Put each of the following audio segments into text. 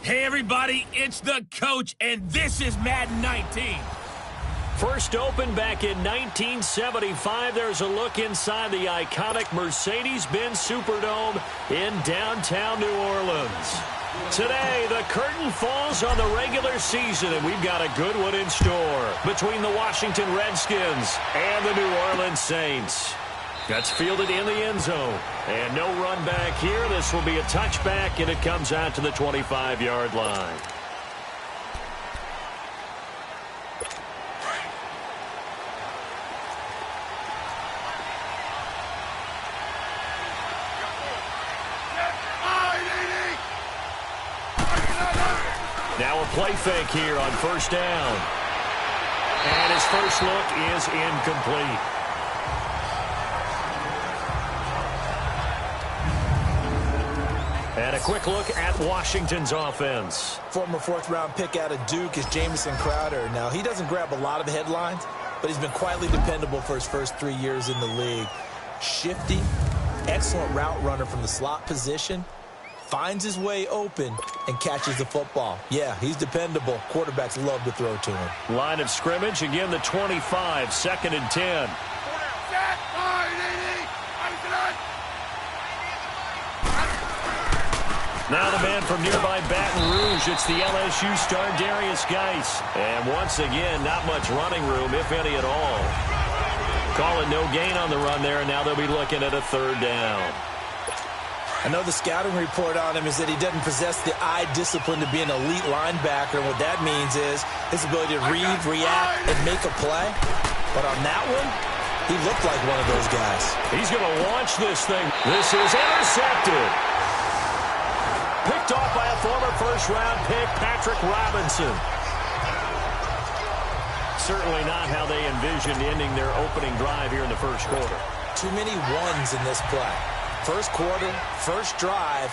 Hey everybody, it's the coach, and this is Madden 19. First opened back in 1975, there's a look inside the iconic Mercedes-Benz Superdome in downtown New Orleans. Today, the curtain falls on the regular season, and we've got a good one in store between the Washington Redskins and the New Orleans Saints. That's fielded in the end zone. And no run back here. This will be a touchback, and it comes out to the 25-yard line. Now a play fake here on first down. And his first look is incomplete. And a quick look at Washington's offense. Former fourth-round pick out of Duke is Jamison Crowder. Now, he doesn't grab a lot of headlines, but he's been quietly dependable for his first 3 years in the league. Shifty, excellent route runner from the slot position, finds his way open and catches the football. Yeah, he's dependable. Quarterbacks love to throw to him. Line of scrimmage, again the 25, 2nd and 10. Now the man from nearby Baton Rouge, it's the LSU star Darius Geis. And once again, not much running room, if any at all. Calling no gain on the run there, and now they'll be looking at a third down. I know the scouting report on him is that he doesn't possess the eye discipline to be an elite linebacker. And what that means is his ability to read, react, and make a play. But on that one, he looked like one of those guys. He's going to launch this thing. This is intercepted. Picked off by a former first-round pick, Patrick Robinson. Certainly not how they envisioned ending their opening drive here in the first quarter. Too many ones in this play. First quarter, first drive,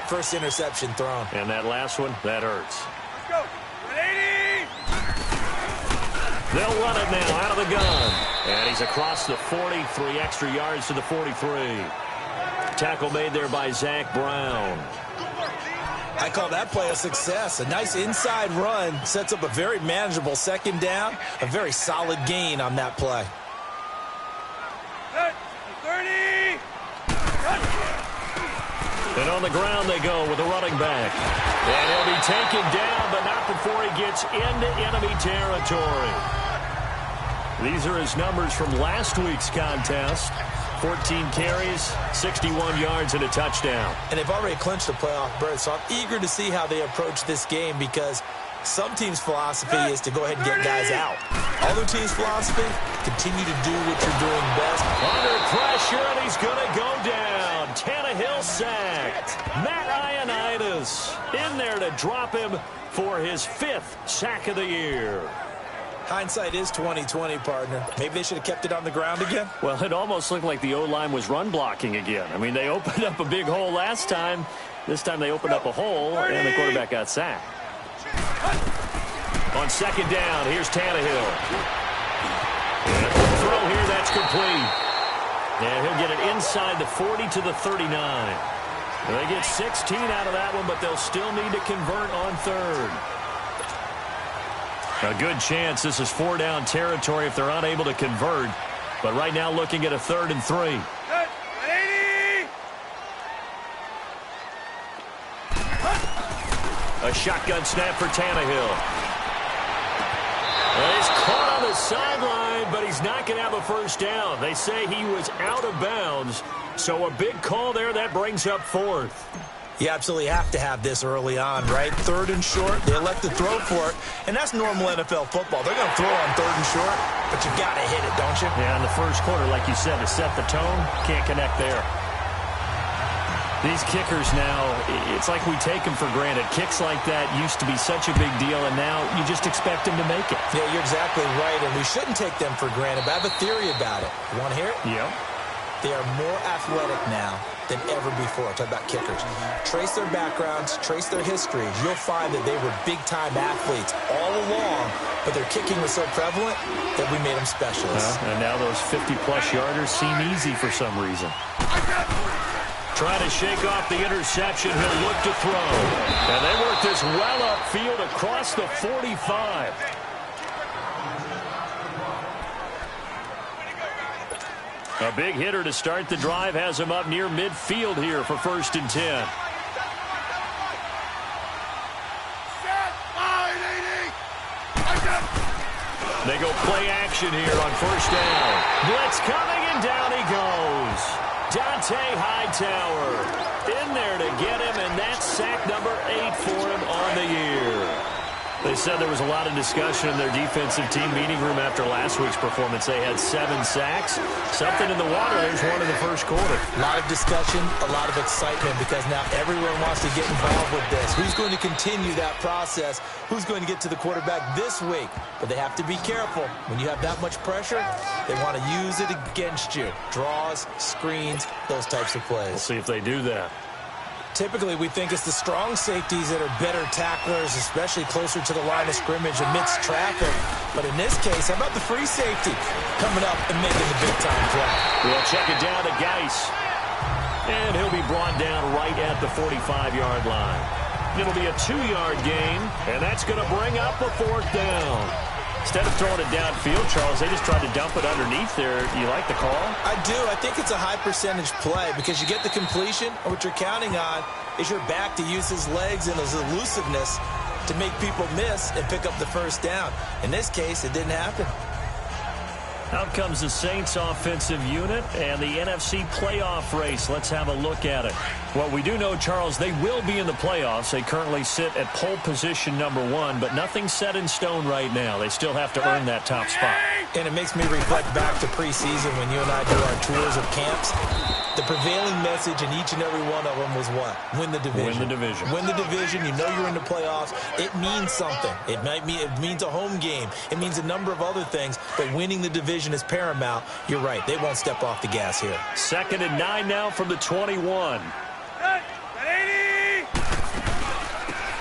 first interception thrown. And that last one, that hurts. Let's go. 180! They'll run it now out of the gun. And he's across the 40, 3 extra yards to the 43. Tackle made there by Zach Brown. I call that play a success. A nice inside run sets up a very manageable second down. A very solid gain on that play. 30! And on the ground they go with a running back. And he'll be taken down, but not before he gets into enemy territory. These are his numbers from last week's contest. 14 carries, 61 yards, and a touchdown. And they've already clinched the playoff berth, so I'm eager to see how they approach this game because some teams' philosophy is to go ahead and get guys out. Other teams' philosophy, continue to do what you're doing best. Under pressure, and he's going to go down. Tannehill sacked. Matt Ioannidis in there to drop him for his 5th sack of the year. Hindsight is 20/20, partner. Maybe they should have kept it on the ground again. Well, it almost looked like the O-line was run blocking again. I mean, they opened up a big hole last time. This time they opened up a hole, and the quarterback got sacked. On second down, here's Tannehill. And a throw here, that's complete. And he'll get it inside the 40 to the 39. And they get 16 out of that one, but they'll still need to convert on third. A good chance this is 4-down territory if they're unable to convert. But right now looking at a 3rd and 3. A shotgun snap for Tannehill. And he's caught on the sideline, but he's not going to have a first down. They say he was out of bounds. So a big call there that brings up 4th. You absolutely have to have this early on, right? 3rd and short, they elect to throw for it, and that's normal NFL football. They're going to throw on 3rd and short, but you got to hit it, don't you? Yeah, in the first quarter, like you said, to set the tone, can't connect there. These kickers now, it's like we take them for granted. Kicks like that used to be such a big deal, and now you just expect them to make it. Yeah, you're exactly right, and we shouldn't take them for granted, but I have a theory about it. You want to hear it? Yeah. They are more athletic now than ever before. Talk about kickers. Trace their backgrounds, trace their histories. You'll find that they were big-time athletes all along, but their kicking was so prevalent that we made them specialists. And now those 50-plus yarders seem easy for some reason. Trying to shake off the interception. He'll look to throw. And they work this well upfield across the 45. A big hitter to start the drive has him up near midfield here for 1st and 10. They go play action here on 1st down. Blitz coming, and down he goes. Dante Hightower in there to get him, and that's sack number 8 for him on the year. They said there was a lot of discussion in their defensive team meeting room after last week's performance. They had 7 sacks. Something in the water. There's one in the first quarter. A lot of discussion, a lot of excitement, because now everyone wants to get involved with this. Who's going to continue that process? Who's going to get to the quarterback this week? But they have to be careful. When you have that much pressure, they want to use it against you. Draws, screens, those types of plays. We'll see if they do that. Typically, we think it's the strong safeties that are better tacklers, especially closer to the line of scrimmage amidst traffic. But in this case, how about the free safety coming up and making the big-time play? We'll check it down to Geis. And he'll be brought down right at the 45-yard line. It'll be a 2-yard gain, and that's going to bring up a 4th down. Instead of throwing it downfield, Charles, they just tried to dump it underneath there. You like the call? I do. I think it's a high-percentage play because you get the completion, and what you're counting on is your back to use his legs and his elusiveness to make people miss and pick up the 1st down. In this case, it didn't happen. Out comes the Saints offensive unit and the NFC playoff race. Let's have a look at it. Well, we do know, Charles, they will be in the playoffs. They currently sit at pole position number 1, but nothing's set in stone right now. They still have to earn that top spot. And it makes me reflect back to preseason when you and I do our tours of camps. The prevailing message in each and every one of them was what? Win the division. Win the division. Win the division. You know you're in the playoffs. It means something. It means a home game. It means a number of other things, but winning the division is paramount. You're right. They won't step off the gas here. 2nd and 9 now from the 21.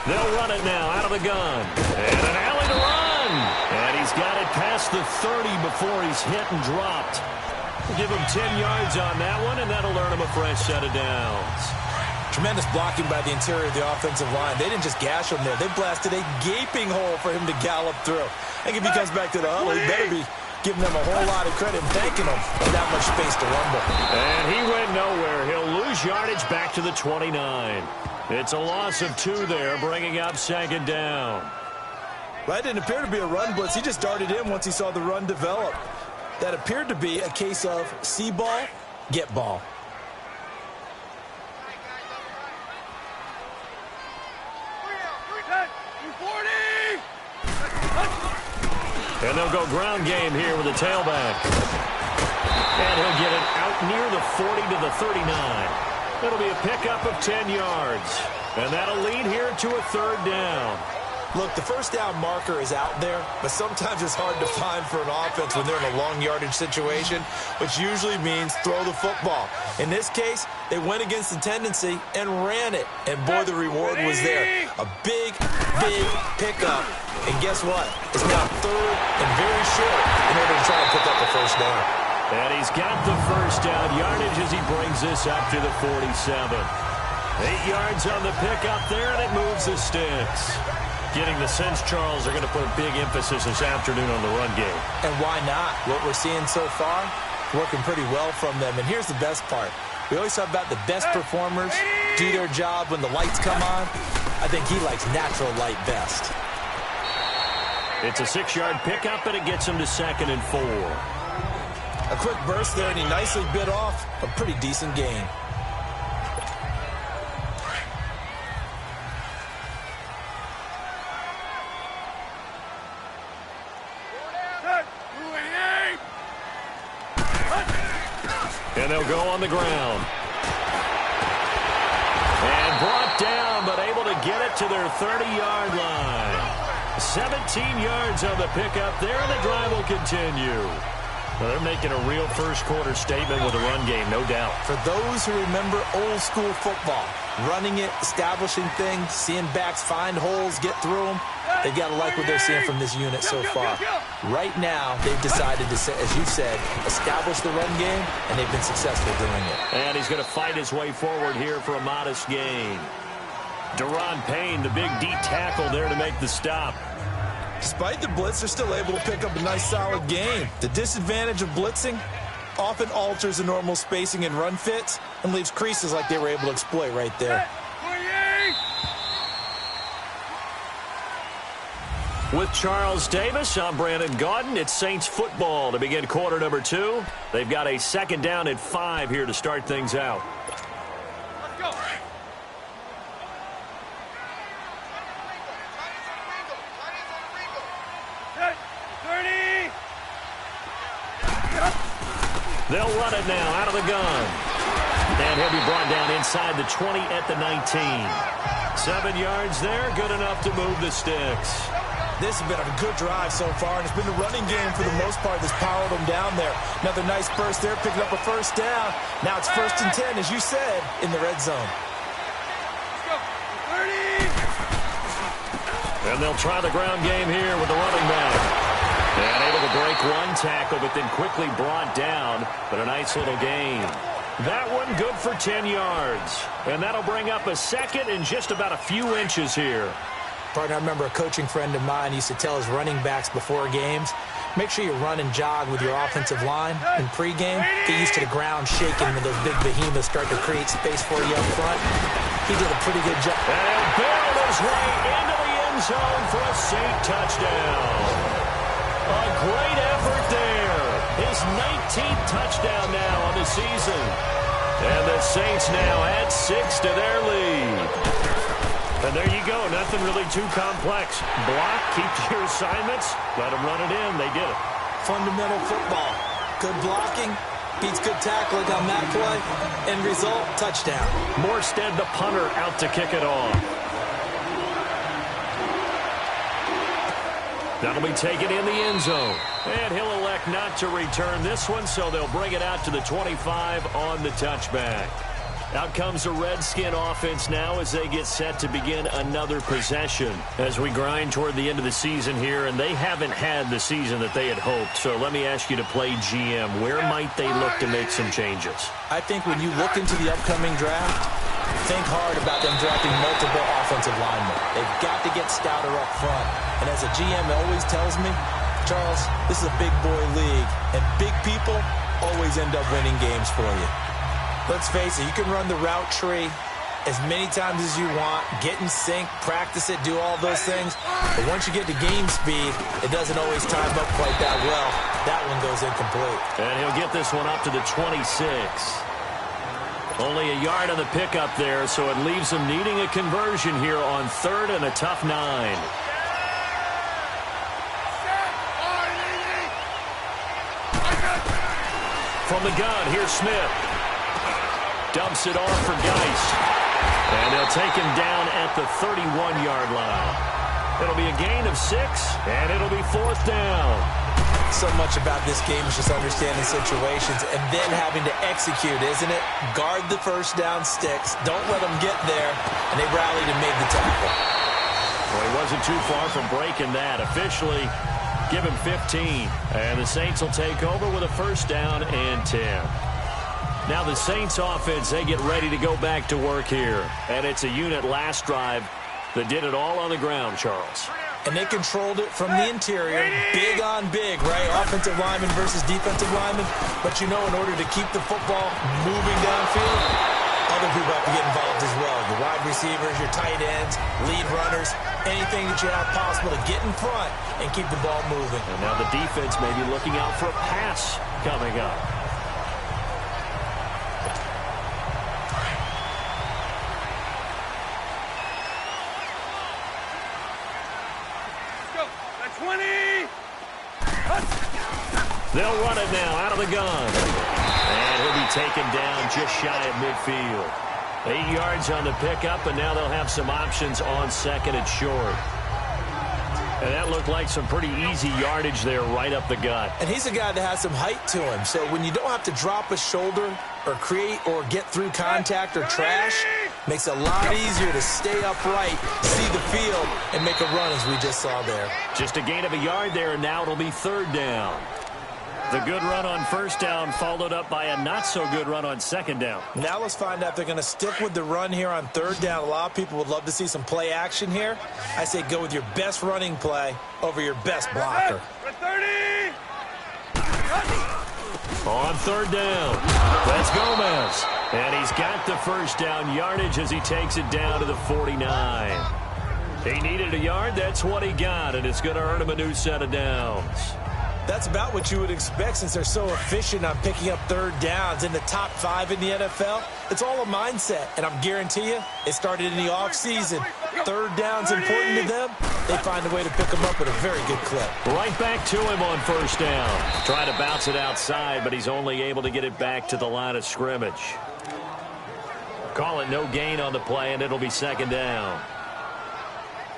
They'll run it now out of the gun. And an alley to run. And he's got it past the 30 before he's hit and dropped. We'll give him 10 yards on that one, and that'll earn him a fresh set of downs. Tremendous blocking by the interior of the offensive line. They didn't just gash him there. They blasted a gaping hole for him to gallop through. I think if he comes back to the huddle, he better be giving them a whole lot of credit and thanking them for that much space to rumble. And he went nowhere. He'll lose yardage back to the 29. It's a loss of 2 there, bringing up 2nd down. Well, that didn't appear to be a run blitz. He just darted in once he saw the run develop. That appeared to be a case of see ball, get ball. And they'll go ground game here with a tailback. And he'll get it out near the 40 to the 39. It'll be a pickup of 10 yards. And that'll lead here to a 3rd down. Look, the 1st down marker is out there, but sometimes it's hard to find for an offense when they're in a long yardage situation, which usually means throw the football. In this case, they went against the tendency and ran it, and boy, the reward was there. A big, big pickup, and guess what? It's now 3rd and very short in order to try and pick up the 1st down. And he's got the 1st down yardage as he brings this up to the 47. 8 yards on the pickup there, and it moves the sticks. Getting the sense, Charles, they're going to put a big emphasis this afternoon on the run game. And why not? What we're seeing so far, working pretty well from them. And here's the best part. We always talk about the best performers do their job when the lights come on. I think he likes natural light best. It's a 6-yard pickup, and it gets him to 2nd and 4. A quick burst there, and he nicely bit off a pretty decent gain. And they'll go on the ground. And brought down, but able to get it to their 30-yard line. 17 yards on the pickup there, and the drive will continue. Well, they're making a real first-quarter statement with a run game, no doubt. For those who remember old-school football, running it, establishing things, seeing backs find holes, get through them, They've got to like what they're seeing from this unit so far. Right now, they've decided to, as you said, establish the run game, and they've been successful doing it. And he's going to fight his way forward here for a modest gain. Deron Payne, the big D tackle there to make the stop. Despite the blitz, they're still able to pick up a nice, solid gain. The disadvantage of blitzing often alters the normal spacing and run fits and leaves creases like they were able to exploit right there. With Charles Davis, I'm Brandon Gaudin. It's Saints football to begin quarter number 2. They've got a second down at 5 here to start things out. Let's go. They'll run it now out of the gun. And he'll be brought down inside the 20 at the 19. 7 yards there, good enough to move the sticks. This has been a good drive so far, and it's been a running game for the most part that's powered them down there. Another nice burst there, picking up a first down. Now it's 1st and 10, as you said, in the red zone. Let's go. 30. And they'll try the ground game here with the running back. And able to break one tackle, but then quickly brought down. But a nice little gain. That one good for 10 yards. And that'll bring up a second and just about a few inches here. Partner, I remember a coaching friend of mine used to tell his running backs before games, make sure you run and jog with your offensive line in pregame. Get used to the ground shaking when those big behemoths start to create space for you up front. He did a pretty good job. And barreled his way into the end zone for a Saint touchdown. A great effort there. His 19th touchdown now on the season. And the Saints now add 6 to their lead. And there you go. Nothing really too complex. Block, keep your assignments, let them run it in. They did it. Fundamental football. Good blocking beats good tackling on that play. End result, touchdown. Morstead, the punter, out to kick it off. That'll be taken in the end zone. And he'll elect not to return this one, so they'll bring it out to the 25 on the touchback. Out comes the Redskin offense now as they get set to begin another possession as we grind toward the end of the season here, and they haven't had the season that they had hoped. So let me ask you to play GM. Where might they look to make some changes? I think when you look into the upcoming draft, think hard about them drafting multiple offensive linemen. They've got to get stouter up front. And as a GM always tells me, Charles, this is a big boy league, and big people always end up winning games for you. Let's face it, you can run the route tree as many times as you want, get in sync, practice it, do all those things. But once you get to game speed, it doesn't always time up quite that well. That one goes incomplete. And he'll get this one up to the 26. Only a yard on the pickup there, so it leaves them needing a conversion here on 3rd and a tough 9. From the gun, here's Smith. Dumps it off for Geist. And they'll take him down at the 31-yard line. It'll be a gain of 6, and it'll be 4th down. So much about this game is just understanding situations and then having to execute, isn't it? Guard the first down sticks. Don't let them get there. And they rallied and made the tackle. Well, he wasn't too far from breaking that. Officially, give him 15. And the Saints will take over with a first down and 10. Now the Saints offense, they get ready to go back to work here. And it's a unit last drive that did it all on the ground, Charles. And they controlled it from the interior. Big on big, right? Offensive lineman versus defensive lineman. But you know, in order to keep the football moving downfield, other people have to get involved as well. Your wide receivers, your tight ends, lead runners, anything that you have possible to get in front and keep the ball moving. And now the defense may be looking out for a pass coming up. They'll run it now out of the gun. And he'll be taken down just shy of midfield. 8 yards on the pickup, and now they'll have some options on 2nd and short. And that looked like some pretty easy yardage there right up the gut. And he's a guy that has some height to him. So when you don't have to drop a shoulder or create or get through contact or trash, Makes it a lot easier to stay upright, see the field, and make a run as we just saw there. Just a gain of a yard there, and now it'll be third down. The good run on first down followed up by a not-so-good run on second down. Now let's find out if they're going to stick with the run here on third down. A lot of people would love to see some play action here. I say go with your best running play over your best blocker. 30! On third down, that's Gomez. And he's got the first down yardage as he takes it down to the 49. He needed a yard. That's what he got, and it's going to earn him a new set of downs. That's about what you would expect since they're so efficient on picking up third downs in the top 5 in the NFL. It's all a mindset, and I'm guarantee you it started in the offseason. Third down's important to them. They find a way to pick them up at a very good clip. Right back to him on first down. Trying to bounce it outside, but he's only able to get it back to the line of scrimmage. Call it no gain on the play, and it'll be second down.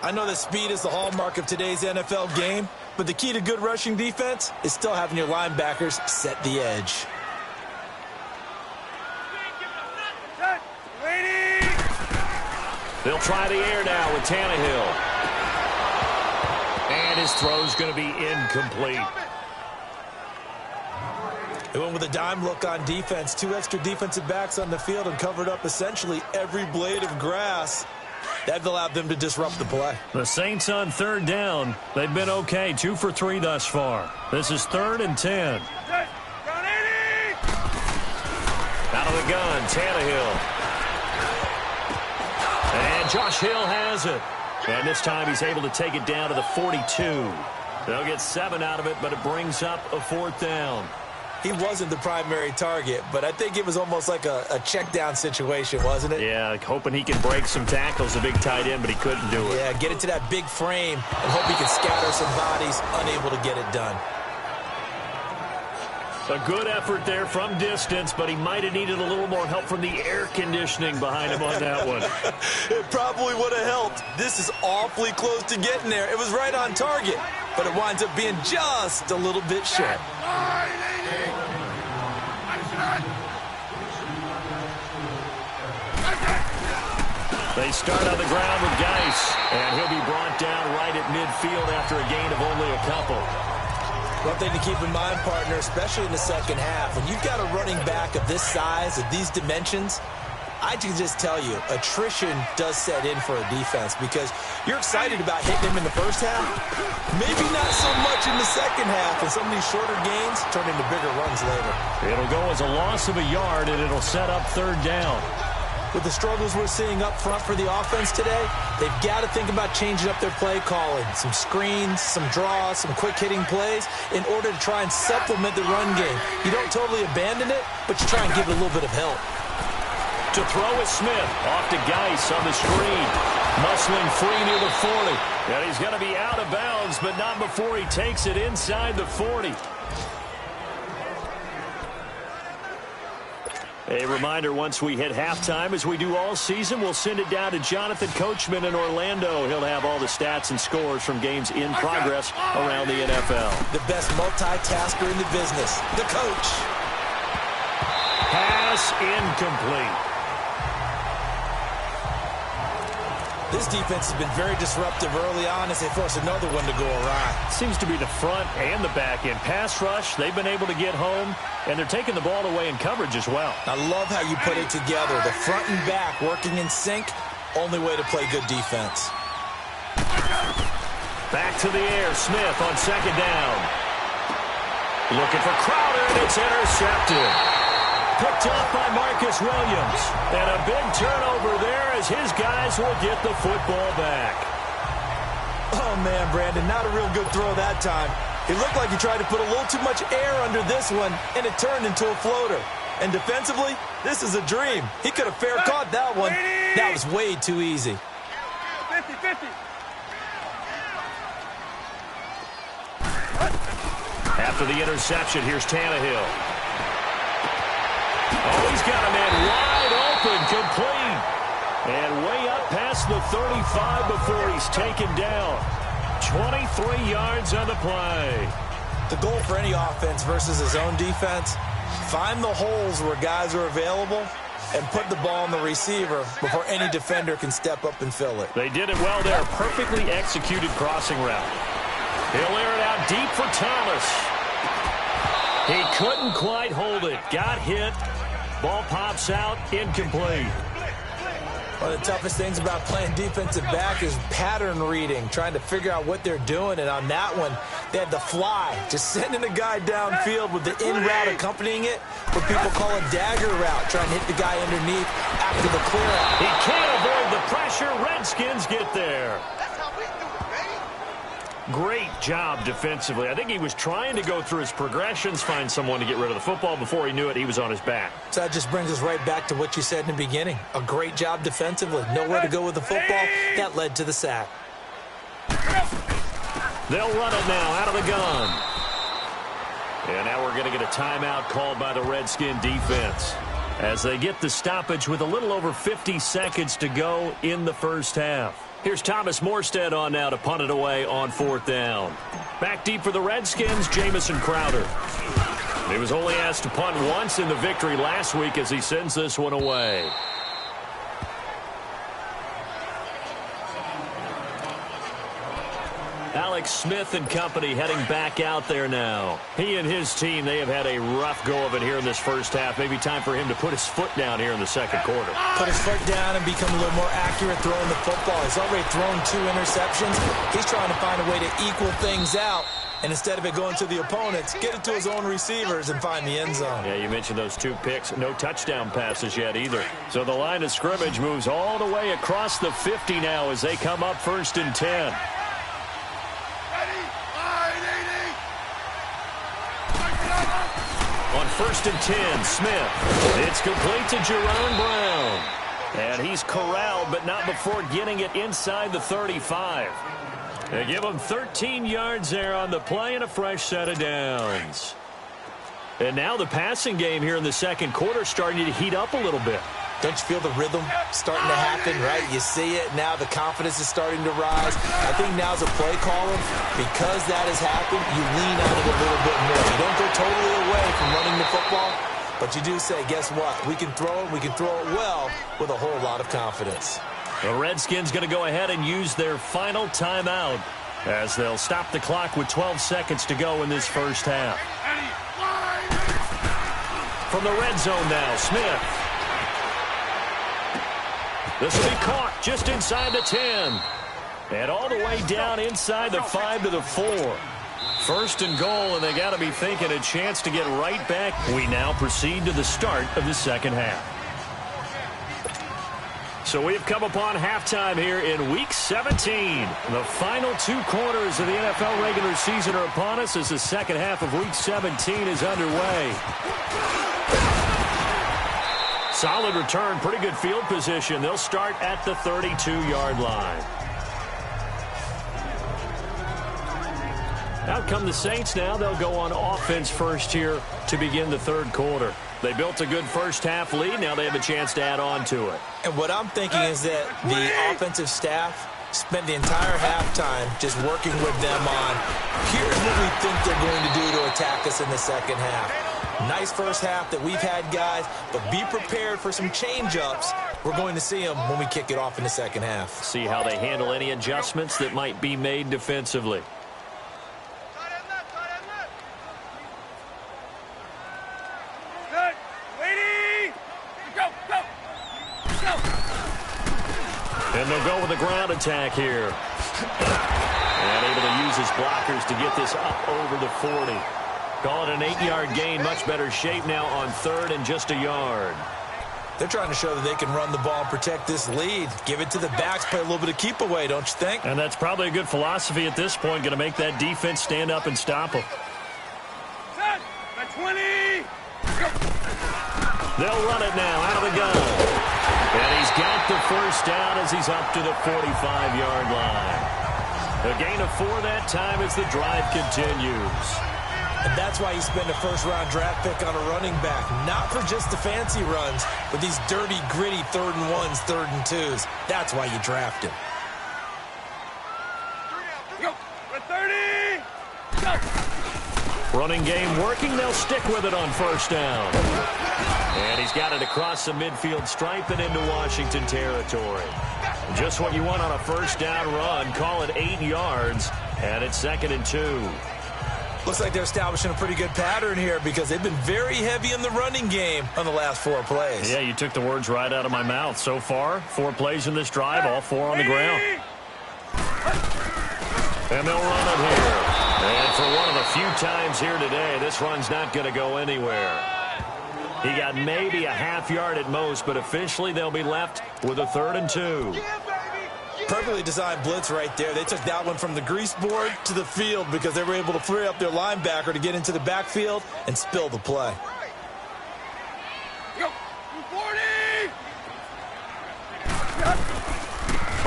I know that speed is the hallmark of today's NFL game, but the key to good rushing defense is still having your linebackers set the edge. They'll try the air now with Tannehill. And his throw's going to be incomplete. They went with a dime look on defense. 2 extra defensive backs on the field and covered up essentially every blade of grass. That allowed them to disrupt the play. The Saints on third down. They've been okay. 2 for 3 thus far. This is 3rd and 10. Out of the gun, Tannehill. And Josh Hill has it. And this time he's able to take it down to the 42. They'll get 7 out of it, but it brings up a 4th down. He wasn't the primary target, but I think it was almost like a check down situation, wasn't it? Yeah, hoping he can break some tackles, a big tight end, but he couldn't do it. Yeah, get it to that big frame and hope he can scatter some bodies, unable to get it done. A good effort there from distance, but he might have needed a little more help from the air conditioning behind him on that one. It probably would have helped. This is awfully close to getting there. It was right on target, but it winds up being just a little bit short. They start on the ground with Geis, and he'll be brought down right at midfield after a gain of only a couple. One thing to keep in mind, partner, especially in the second half, when you've got a running back of this size, of these dimensions, I can just tell you, attrition does set in for a defense because you're excited about hitting him in the first half, maybe not so much in the second half, and some of these shorter gains turn into bigger runs later. It'll go as a loss of a yard, and it'll set up third down. With the struggles we're seeing up front for the offense today, they've got to think about changing up their play calling. Some screens, some draws, some quick-hitting plays in order to try and supplement the run game. You don't totally abandon it, but you try and give it a little bit of help. To throw is Smith. Off to Geis on the screen. Muscling free near the 40. And he's going to be out of bounds, but not before he takes it inside the 40. A reminder, once we hit halftime, as we do all season, we'll send it down to Jonathan Coachman in Orlando. He'll have all the stats and scores from games in progress around the NFL. The best multitasker in the business, the coach. Pass incomplete. This defense has been very disruptive early on as they force another one to go awry. Seems to be the front and the back end. Pass rush, they've been able to get home, and they're taking the ball away in coverage as well. I love how you put it together. The front and back working in sync, only way to play good defense. Back to the air, Smith on second down. Looking for Crowder, and it's intercepted. Picked up by Marcus Williams. And a big turnover there as his guys will get the football back. Oh, man, Brandon, not a real good throw that time. It looked like he tried to put a little too much air under this one, and it turned into a floater. And defensively, this is a dream. He could have fair caught that one. That was way too easy. 50-50. After the interception, here's Tannehill. Oh, he's got a man wide open, complete. And way up past the 35 before he's taken down. 23 yards on the play. The goal for any offense versus his own defense, find the holes where guys are available and put the ball on the receiver before any defender can step up and fill it. They did it well there. Perfectly executed crossing route. He'll air it out deep for Thomas. He couldn't quite hold it. Got hit. Ball pops out. Incomplete. One of the toughest things about playing defensive back is pattern reading, trying to figure out what they're doing. And on that one, they had the fly, just sending a guy downfield with the in route accompanying it, what people call a dagger route, trying to hit the guy underneath after the clear out. He can't avoid the pressure. Redskins get there. Great job defensively. I think he was trying to go through his progressions, find someone to get rid of the football. Before he knew it, he was on his back. So that just brings us right back to what you said in the beginning. A great job defensively. Nowhere to go with the football. That led to the sack. They'll run it now out of the gun. And now we're going to get a timeout called by the Redskin defense as they get the stoppage with a little over 50 seconds to go in the first half. Here's Thomas Morstead on now to punt it away on 4th down. Back deep for the Redskins, Jamison Crowder. He was only asked to punt once in the victory last week as he sends this one away. Alex Smith and company heading back out there now. He and his team, they have had a rough go of it here in this first half. Maybe time for him to put his foot down here in the second quarter. Put his foot down and become a little more accurate throwing the football. He's already thrown 2 interceptions. He's trying to find a way to equal things out. And instead of it going to the opponents, get it to his own receivers and find the end zone. Yeah, you mentioned those 2 picks. No touchdown passes yet either. So the line of scrimmage moves all the way across the 50 now as they come up 1st and 10. On 1st and 10, Smith. It's complete to Jerron Brown. And he's corralled, but not before getting it inside the 35. They give him 13 yards there on the play and a fresh set of downs. And now the passing game here in the second quarter starting to heat up a little bit. Don't you feel the rhythm starting to happen, right? You see it. Now the confidence is starting to rise. I think now's a play caller. Because that has happened, you lean on it a little bit more. You don't go totally away from running the football, but you do say, guess what? We can throw it. We can throw it well with a whole lot of confidence. The Redskins going to go ahead and use their final timeout as they'll stop the clock with 12 seconds to go in this first half. From the red zone now, Smith. This will be caught just inside the 10. And all the way down inside the 5 to the 4. 1st and goal, and they got to be thinking a chance to get right back. We now proceed to the start of the second half. So we've come upon halftime here in Week 17. The final 2 quarters of the NFL regular season are upon us as the second half of Week 17 is underway. Solid return, pretty good field position. They'll start at the 32-yard line. Out come the Saints now. They'll go on offense first here to begin the third quarter. They built a good first half lead. Now they have a chance to add on to it. And what I'm thinking is that the offensive staff spent the entire halftime just working with them on, here's what we think they're going to do to attack us in the second half. Nice first half that we've had, guys, but be prepared for some change-ups. We're going to see them when we kick it off in the second half. See how they handle any adjustments that might be made defensively. And they'll go with the ground attack here. And able to use his blockers to get this up over the 40. Call it an 8-yard gain. Much better shape now on 3rd and just a yard. They're trying to show that they can run the ball and protect this lead. Give it to the backs, play a little bit of keep away, don't you think? And that's probably a good philosophy at this point. Going to make that defense stand up and stop them. Set. At 20. Go. They'll run it now out of the gun. And he's got the first down as he's up to the 45-yard line. A gain of 4 that time as the drive continues. And that's why you spend a first-round draft pick on a running back. Not for just the fancy runs, but these dirty, gritty 3rd and 1s, 3rd and 2s. That's why you draft him. Go. At 30. Go. Running game working. They'll stick with it on first down. And he's got it across the midfield stripe and into Washington territory. Just what you want on a first down run. Call it 8 yards, and it's 2nd and 2. Looks like they're establishing a pretty good pattern here because they've been very heavy in the running game on the last 4 plays. Yeah, you took the words right out of my mouth. So far, 4 plays in this drive, all 4 on the ground. And they'll run it here. And for one of the few times here today, this run's not going to go anywhere. He got maybe a half yard at most, but officially they'll be left with a 3rd and 2. Perfectly designed blitz right there. They took that one from the grease board to the field because they were able to free up their linebacker to get into the backfield and spill the play. Go. 40.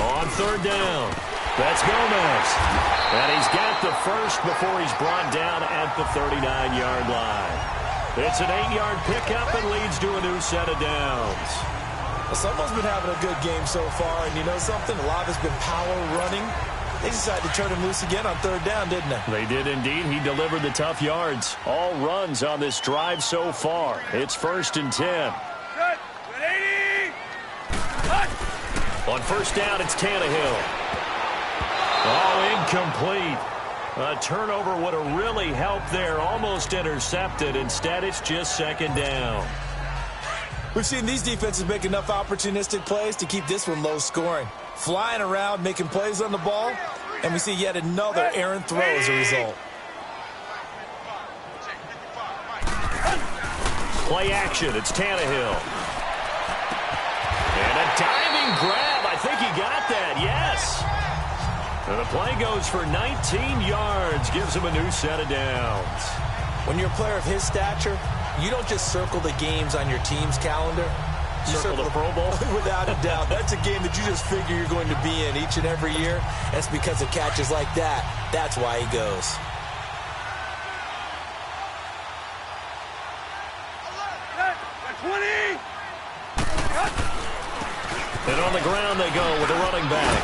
On 3rd down, that's Gomez. And he's got the first before he's brought down at the 39-yard line. It's an 8-yard pickup and leads to a new set of downs. Well, someone's been having a good game so far, and you know something? A lot has been power running. They decided to turn him loose again on 3rd down, didn't they? They did indeed. He delivered the tough yards. All runs on this drive so far. It's 1st and 10. Set. 80. Cut. On 1st down, it's Tannehill. Oh, incomplete. A turnover would have really helped there. Almost intercepted. Instead, it's just 2nd down. We've seen these defenses make enough opportunistic plays to keep this one low scoring. Flying around, making plays on the ball, and we see yet another errant throw as a result. Play action. It's Tannehill. And a diving grab. I think he got that. Yes. And the play goes for 19 yards. Gives him a new set of downs. When you're a player of his stature, you don't just circle the games on your team's calendar. You Circle the Pro Bowl? Without a doubt. That's a game that you just figure you're going to be in each and every year. And it's because of catches like that. That's why he goes. Set. 20. And on the ground they go with the running back.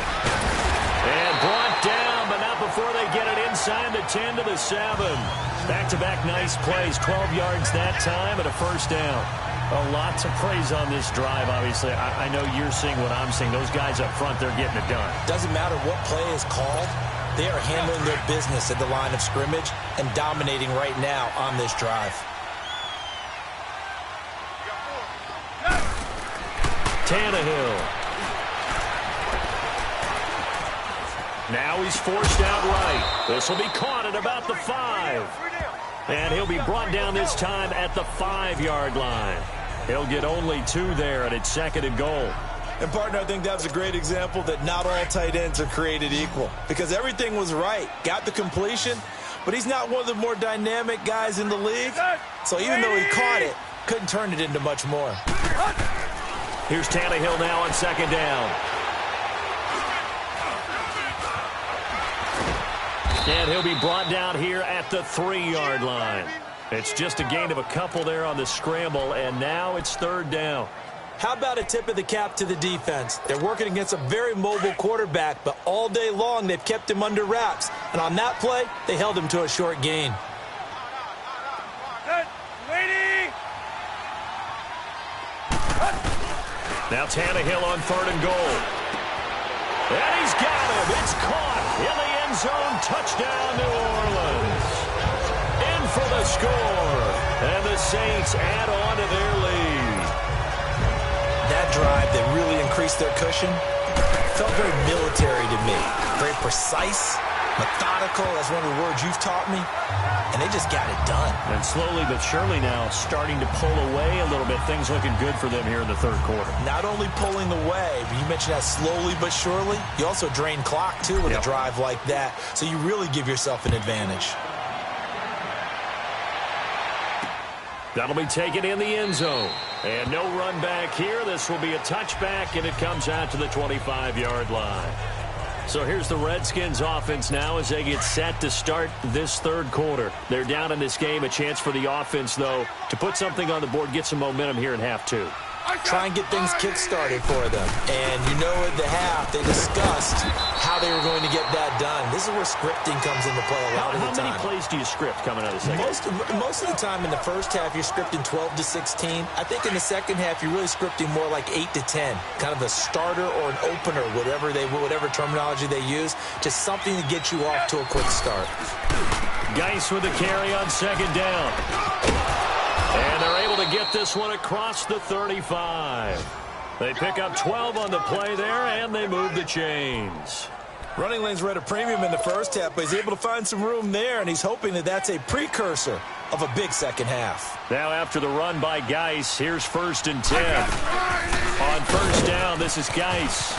And brought down, but not before they get it inside the 10 to the 7. Back-to-back nice plays, 12 yards that time and a 1st down. Lots of praise on this drive, obviously. I know you're seeing what I'm seeing. Those guys up front, they're getting it done. Doesn't matter what play is called. They are handling their business at the line of scrimmage and dominating right now on this drive. Tannehill. Now he's forced out right. This will be caught at about the 5. And he'll be brought down this time at the 5-yard line. He'll get only 2 there, and it's 2nd and goal. And, partner, I think that was a great example that not all tight ends are created equal. Because everything was right. Got the completion, but he's not one of the more dynamic guys in the league. So even though he caught it, couldn't turn it into much more. Here's Tannehill now on 2nd down. And he'll be brought down here at the 3-yard line. It's just a gain of a couple there on the scramble, and now it's 3rd down. How about a tip of the cap to the defense? They're working against a very mobile quarterback, but all day long they've kept him under wraps. And on that play, they held him to a short gain. Set. 80. Now Tannehill on 3rd and goal. And he's got him. It's caught in the end zone. Touchdown, New Orleans. In for the score. And the Saints add on to their lead. That drive that really increased their cushion felt very military to me. Very precise, methodical. That's one of the words you've taught me. And they just got it done. And slowly but surely now starting to pull away a little bit. Things looking good for them here in the 3rd quarter. Not only pulling away, but you mentioned that slowly but surely. You also drain clock, too, with a drive like that. So you really give yourself an advantage. That'll be taken in the end zone. And no run back here. This will be a touchback, and it comes out to the 25-yard line. So here's the Redskins offense now as they get set to start this 3rd quarter. They're down in this game. A chance for the offense, though, to put something on the board, get some momentum here in half 2. try and get things kick-started for them. And you know at the half, they discussed how they were going to get that done. This is where scripting comes into play a lot of the time. How many plays do you script coming out of the second? Most of the time in the first half, you're scripting 12 to 16. I think in the second half, you're really scripting more like 8 to 10. Kind of a starter or an opener, whatever terminology they use. Just something to get you off to a quick start. Geis with the carry on second down. And they're able to get this one across the 35. They pick up 12 on the play there, and they move the chains. Running lanes were at a premium in the first half, but he's able to find some room there, and he's hoping that that's a precursor of a big second half. Now after the run by Geis, here's 1st and 10. On first down, this is Geis.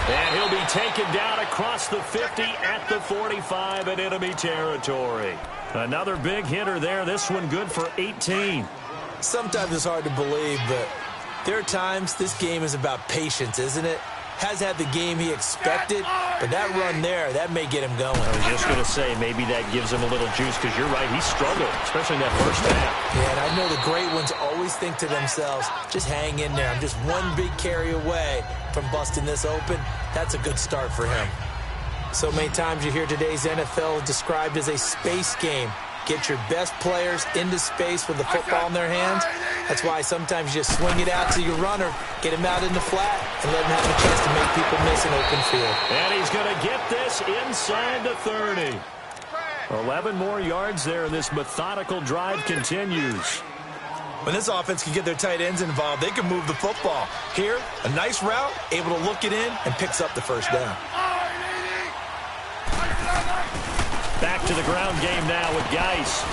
And he'll be taken down across the 50 at the 45 in enemy territory. Another big hitter there. This one good for 18. Sometimes it's hard to believe, but there are times this game is about patience, isn't it? Has had the game he expected, but that run there, that may get him going. I was just going to say, maybe that gives him a little juice, because you're right, he struggled, especially in that first half. Yeah, and I know the great ones always think to themselves, just hang in there. I'm just one big carry away from busting this open. That's a good start for him. So many times you hear today's NFL described as a space game. Get your best players into space with the football in their hands. That's why sometimes you just swing it out to your runner, get him out in the flat, and let him have a chance to make people miss an open field. And he's going to get this inside the 30. 11 more yards there, and this methodical drive continues. When this offense can get their tight ends involved, they can move the football. Here, a nice route, able to look it in, and picks up the first down. Back to the ground game now with Geis.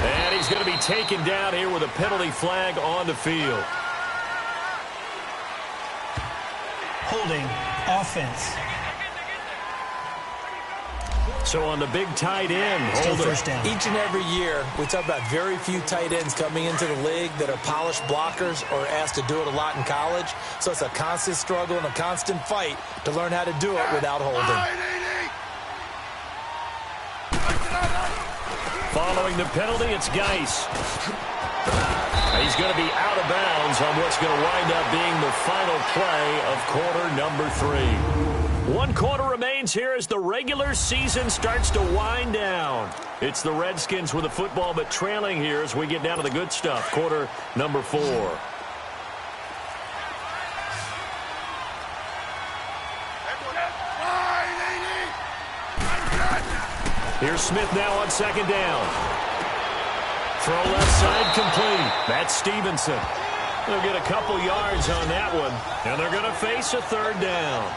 And he's going to be taken down here with a penalty flag on the field. Holding offense. So on the big tight end, Still first down. Each and every year, we talk about very few tight ends coming into the league that are polished blockers or asked to do it a lot in college. So it's a constant struggle and a constant fight to learn how to do it without holding. Following the penalty, it's Geis. He's going to be out of bounds on what's going to wind up being the final play of quarter number 3. 1 quarter remains here as the regular season starts to wind down. It's the Redskins with the football, but trailing here as we get down to the good stuff. Quarter number 4. Here's Smith now on second down. Throw left side complete. That's Stevenson. They'll get a couple yards on that one, and they're going to face a third down.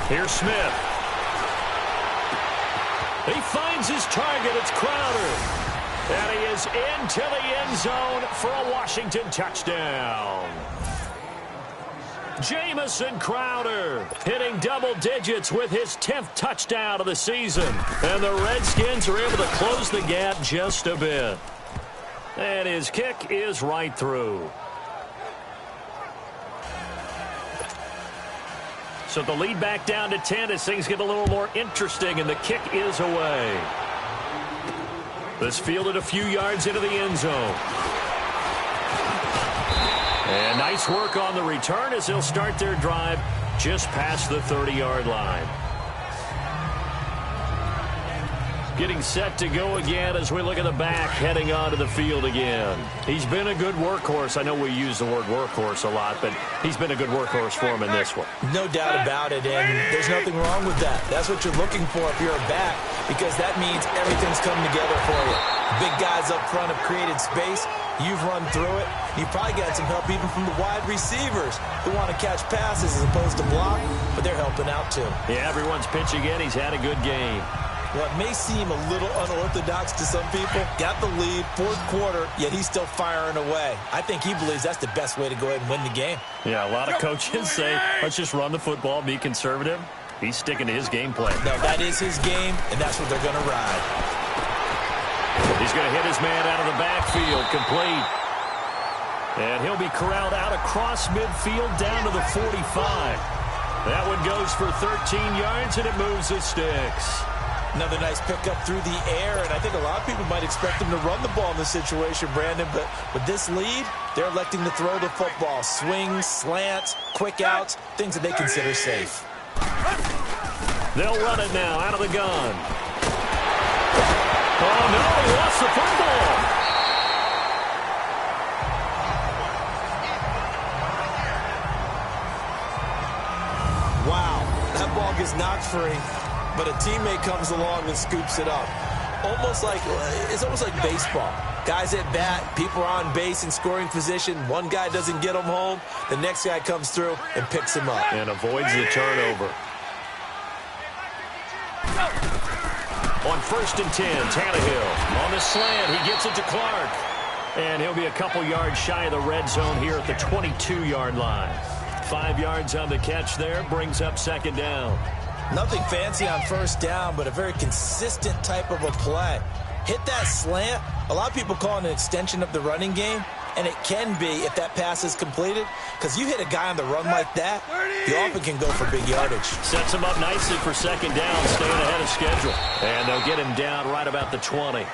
Here's Smith. He finds his target. It's Crowder. And he is into the end zone for a Washington touchdown. Jamison Crowder hitting double digits with his 10th touchdown of the season. And the Redskins are able to close the gap just a bit. And his kick is right through. So the lead back down to 10 as things get a little more interesting, and the kick is away. This fielded a few yards into the end zone. And nice work on the return as they'll start their drive just past the 30-yard line. Getting set to go again as we look at the back heading onto the field again. He's been a good workhorse. I know we use the word workhorse a lot, but he's been a good workhorse for him in this one. No doubt about it, and there's nothing wrong with that. That's what you're looking for if you're a back, because that means everything's coming together for you. Big guys up front have created space. You've run through it. You've probably got some help even from the wide receivers who want to catch passes as opposed to block, but they're helping out too. Yeah, everyone's pitching in. He's had a good game. Well, it may seem a little unorthodox to some people. Got the lead, fourth quarter, yet he's still firing away. I think he believes that's the best way to go ahead and win the game. Yeah, a lot of coaches say, let's just run the football, be conservative. He's sticking to his game plan. No, that is his game, and that's what they're going to ride. He's going to hit his man out of the backfield, complete. And he'll be corralled out across midfield down to the 45. That one goes for 13 yards, and it moves the sticks. Another nice pickup through the air, and I think a lot of people might expect him to run the ball in this situation, Brandon, but with this lead, they're electing to throw the football. Swings, slants, quick outs, things that they consider safe. They'll run it now out of the gun. Oh, no, he lost the football. Wow, that ball gets knocked free, but a teammate comes along and scoops it up. It's almost like baseball. Guys at bat, people are on base in scoring position. One guy doesn't get him home. The next guy comes through and picks him up. And avoids the turnover. On 1st and 10, Tannehill on the slant. He gets it to Clark. And he'll be a couple yards shy of the red zone here at the 22-yard line. 5 yards on the catch there, brings up 2nd down. Nothing fancy on 1st down, but a very consistent type of a play. Hit that slant. A lot of people call it an extension of the running game, and it can be if that pass is completed, because you hit a guy on the run like that, you often can go for big yardage. Sets him up nicely for 2nd down, staying ahead of schedule. And they'll get him down right about the 20.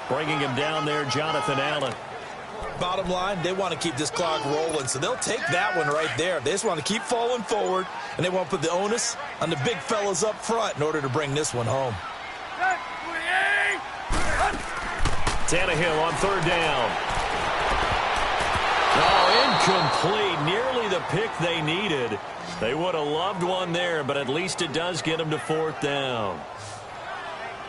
Bringing him down there, Jonathan Allen. Bottom line, they want to keep this clock rolling, so they'll take that one right there. They just want to keep falling forward, and they want to put the onus on the big fellas up front in order to bring this one home. Tannehill on 3rd down. Oh, incomplete. Nearly the pick they needed. They would have loved one there, but at least it does get them to 4th down.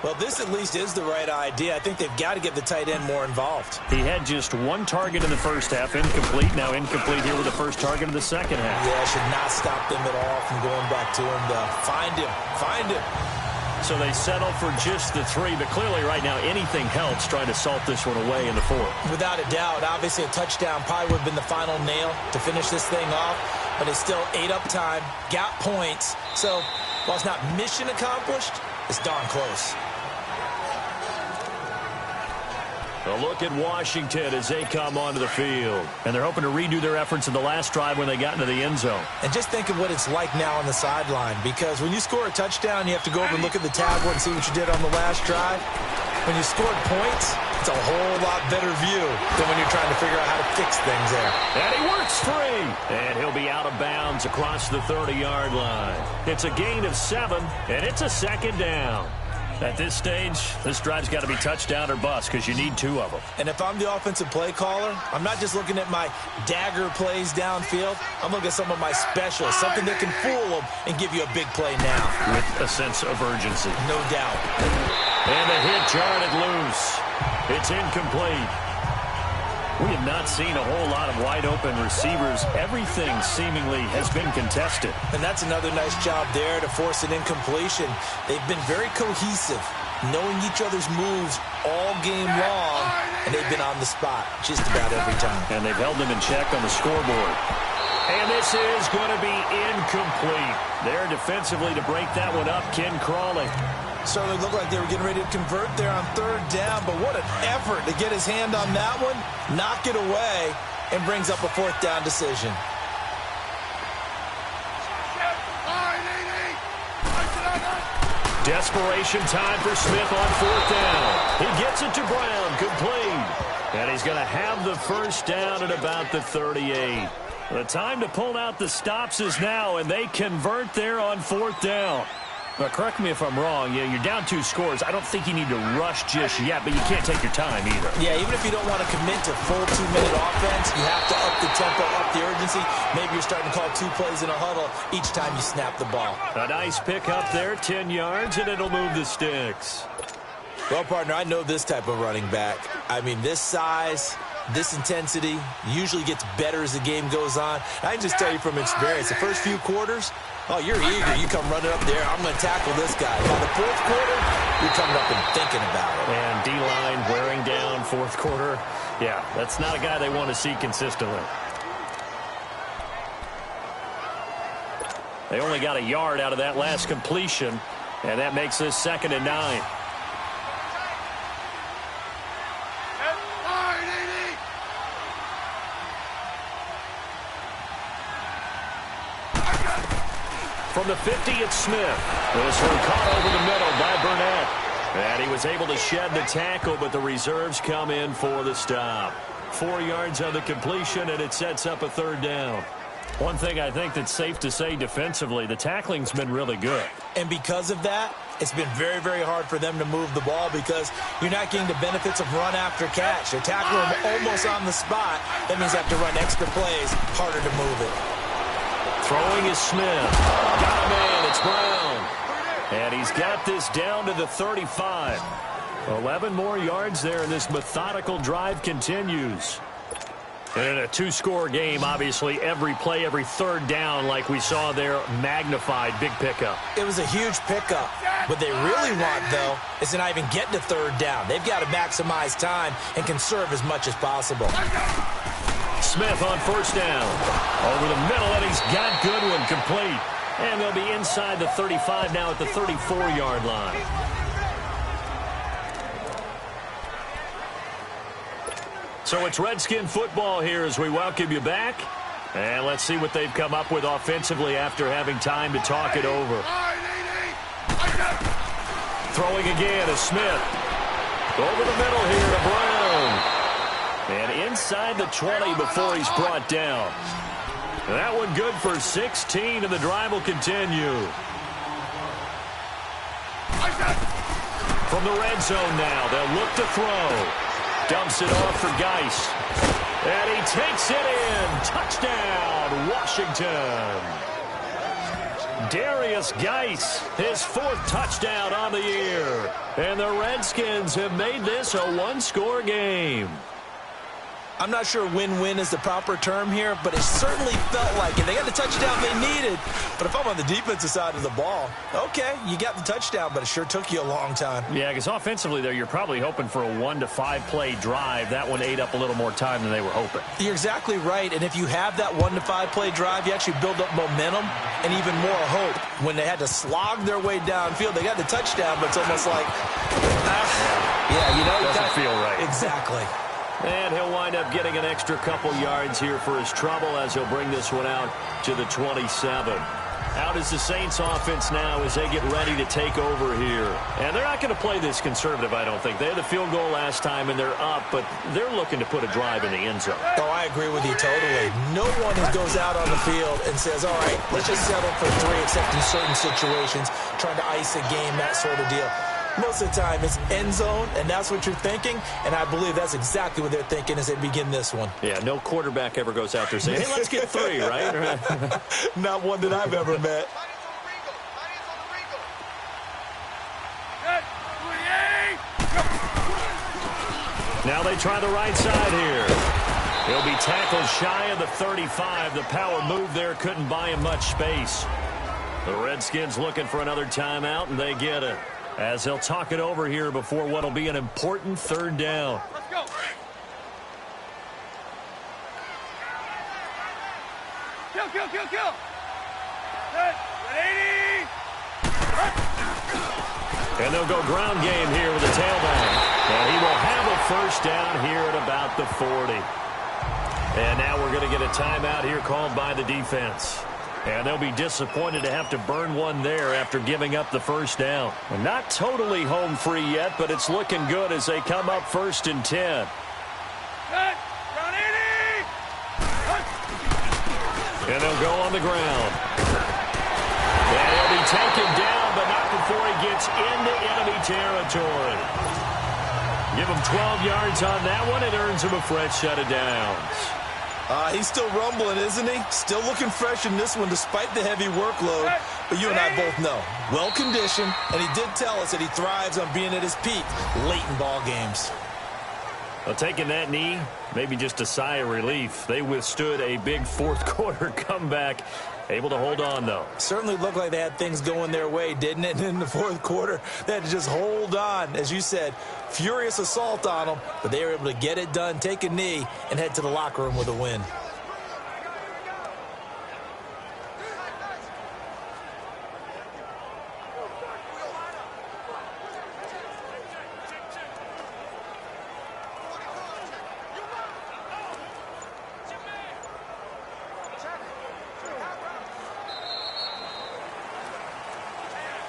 Well, this at least is the right idea. I think they've got to get the tight end more involved. He had just 1 target in the 1st half, incomplete. Now incomplete here with the 1st target in the 2nd half. Yeah, should not stop them at all from going back to him to find him. So they settle for just the 3, but clearly right now anything helps trying to salt this one away in the 4th. Without a doubt, obviously a touchdown probably would have been the final nail to finish this thing off, but it's still ate up time, got points. So while it's not mission accomplished, it's darn close. A look at Washington as they come onto the field. And they're hoping to redo their efforts in the last drive when they got into the end zone. And just think of what it's like now on the sideline, because when you score a touchdown, you have to go over and look at the tablet and see what you did on the last drive. When you scored points, it's a whole lot better view than when you're trying to figure out how to fix things there. And he works free. And he'll be out of bounds across the 30-yard line. It's a gain of 7, and it's a 2nd down. At this stage, this drive's got to be touchdown or bust because you need 2 of them. And if I'm the offensive play caller, I'm not just looking at my dagger plays downfield. I'm looking at some of my specials, something that can fool them and give you a big play now. With a sense of urgency. No doubt. And the hit jarred loose. It's incomplete. We have not seen a whole lot of wide-open receivers. Everything seemingly has been contested. And that's another nice job there to force an incompletion. They've been very cohesive, knowing each other's moves all game long, and they've been on the spot just about every time. And they've held them in check on the scoreboard. And this is going to be incomplete. There defensively to break that one up, Ken Crawley. Certainly looked like they were getting ready to convert there on 3rd down, but what an effort to get his hand on that one, knock it away, and brings up a 4th down decision. Desperation time for Smith on 4th down. He gets it to Brown, complete. And he's going to have the 1st down at about the 38. The time to pull out the stops is now, and they convert there on 4th down. But correct me if I'm wrong. Yeah, you're down 2 scores. I don't think you need to rush just yet, but you can't take your time either. Yeah, even if you don't want to commit to full 2-minute offense, you have to up the tempo, up the urgency. Maybe you're starting to call 2 plays in a huddle each time you snap the ball. A nice pick up there, 10 yards, and it'll move the sticks. Well, partner, I know this type of running back. I mean, this size, this intensity usually gets better as the game goes on. I can just tell you from experience, the first few quarters, oh, you're eager. You come running up there. I'm going to tackle this guy. By the 4th quarter, you're coming up and thinking about it. And D-line wearing down 4th quarter. Yeah, that's not a guy they want to see consistently. They only got a yard out of that last completion, and that makes this 2nd and 9. From the 50, it's Smith. This one caught over the middle by Burnett. And he was able to shed the tackle, but the reserves come in for the stop. 4 yards on the completion, and it sets up a third down. One thing I think that's safe to say defensively, the tackling's been really good. And because of that, it's been very, very hard for them to move the ball because you're not getting the benefits of run after catch. They're tackling them almost on the spot. That means they have to run extra plays, harder to move it. Throwing is Smith. Got a man, it's Brown. And he's got this down to the 35. 11 more yards there, and this methodical drive continues. And in a two-score game, obviously, every play, every third down, like we saw there, magnified, big pickup. It was a huge pickup. What they really want, though, is to not even get to third down. They've got to maximize time and conserve as much as possible. Smith on first down. Over the middle, and he's got Goodwin complete. And they'll be inside the 35 now at the 34-yard line. So it's Redskin football here as we welcome you back. And let's see what they've come up with offensively after having time to talk it over. Throwing again is Smith. Over the middle here to Brown. And inside the 20 before he's brought down. That one good for 16, and the drive will continue. From the red zone now, they'll look to throw. Dumps it off for Geis. And he takes it in. Touchdown, Washington. Darius Geis, his 4th touchdown on the year. And the Redskins have made this a one-score game. I'm not sure win-win is the proper term here, but it certainly felt like it. They got the touchdown they needed, but if I'm on the defensive side of the ball, okay, you got the touchdown, but it sure took you a long time. Yeah, because offensively there, you're probably hoping for a 1 to 5 play drive. That one ate up a little more time than they were hoping. You're exactly right, and if you have that 1 to 5 play drive, you actually build up momentum and even more hope. When they had to slog their way downfield, they got the touchdown, but it's almost like, doesn't feel right. Exactly. And he'll wind up getting an extra couple yards here for his trouble as he'll bring this one out to the 27. Out is the Saints offense now as they get ready to take over here. And they're not going to play this conservative, I don't think. They had the field goal last time and they're up, but they're looking to put a drive in the end zone. Oh, I agree with you totally. No one goes out on the field and says, all right, let's just settle for 3 except in certain situations, trying to ice a game, that sort of deal. Most of the time, it's end zone, and that's what you're thinking, and I believe that's exactly what they're thinking as they begin this one. Yeah, no quarterback ever goes out there saying, hey, let's get 3, right? Not one that I've ever met. Now they try the right side here. He'll be tackled shy of the 35. The power move there couldn't buy him much space. The Redskins looking for another timeout, and they get it. As they'll talk it over here before what will be an important third down. Let's go. Kill. Good. 80. And they'll go ground game here with the tailback. And he will have a first down here at about the 40. And now we're going to get a timeout here called by the defense. And they'll be disappointed to have to burn one there after giving up the first down. And not totally home free yet, but it's looking good as they come up 1st and 10. Good. Ground 80. And they'll go on the ground. And he'll be taken down, but not before he gets into enemy territory. Give him 12 yards on that one. It earns him a fresh set of downs. He's still rumbling, isn't he? Still looking fresh in this one despite the heavy workload. But you and I both know, well-conditioned, and he did tell us that he thrives on being at his peak late in ball games. Well, taking that knee, maybe just a sigh of relief. They withstood a big fourth-quarter comeback. Able to hold on, though. Certainly looked like they had things going their way, didn't it? In the fourth quarter, they had to just hold on. As you said, furious assault on them, but they were able to get it done, take a knee, and head to the locker room with a win.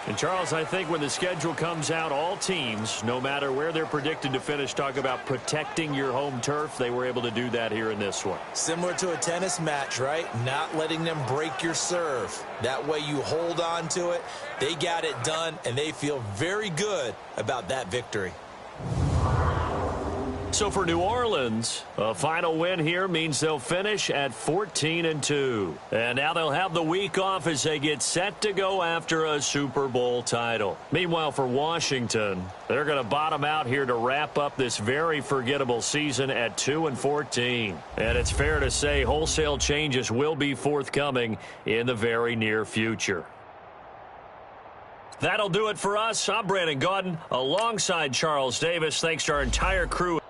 And, Charles, I think when the schedule comes out, all teams, no matter where they're predicted to finish, talk about protecting your home turf. They were able to do that here in this one. Similar to a tennis match, right? Not letting them break your serve. That way you hold on to it. They got it done, and they feel very good about that victory. So for New Orleans, a final win here means they'll finish at 14-2. And now they'll have the week off as they get set to go after a Super Bowl title. Meanwhile, for Washington, they're going to bottom out here to wrap up this very forgettable season at 2-14. And it's fair to say wholesale changes will be forthcoming in the very near future. That'll do it for us. I'm Brandon Gaudin alongside Charles Davis. Thanks to our entire crew.